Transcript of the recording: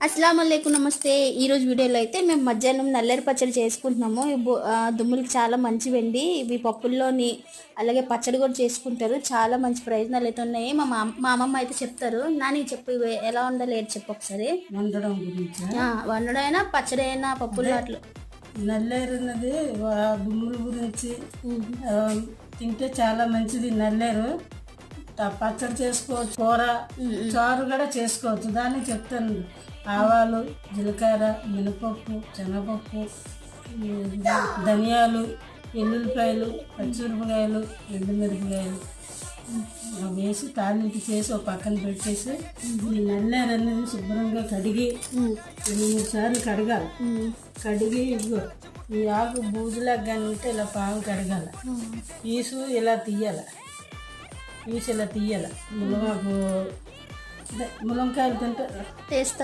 అస్సలాము అలైకుం, నమస్తే. ఈరోజు వీడియోలో అయితే మేము మధ్యాహ్నం నల్లేరు పచ్చడి చేసుకుంటున్నాము. దుమ్ములకి చాలా మంచివండి ఇవి. పప్పుల్లోని అలాగే పచ్చడి కూడా చేసుకుంటారు. చాలా మంచి ప్రయోజనాలు అయితే ఉన్నాయి. మా అమ్మమ్మ అయితే చెప్తారు. నాని చెప్పు, ఇవి ఎలా ఉండాలి ఏంటి చెప్పు ఒకసారి. వండడం గురించి వండడం అయినా పచ్చడి అయినా పప్పుల్లో అట్లా. నల్లేరు అన్నది దుమ్ముల గురించి తింటే చాలా మంచిది. నల్లేరు పచ్చడి చేసుకోవచ్చు, కూర చారు కూడా చేసుకోవచ్చు. దాన్ని చెప్తాను. ఆవాలు, జీలకర్ర, మినపప్పు, శనగపప్పు, ధనియాలు, ఎల్లుల్లిపాయలు, పచ్చిమిరపకాయలు, ఎండుమిరపకాయలు వేసి తాలింపు చేసి ఒక పక్కన పెట్టేసి ఈ నల్లేరు అనేది శుభ్రంగా కడిగి 2-3 సార్లు కడగాలి. కడిగి ఇదిగో ఈ ఆకు బూజులాగా కానీ ఉంటే ఇలా పాము కడగాలి. పీసు ఇలా తీయాలి. మునగాకు ములంకాయలు తింటే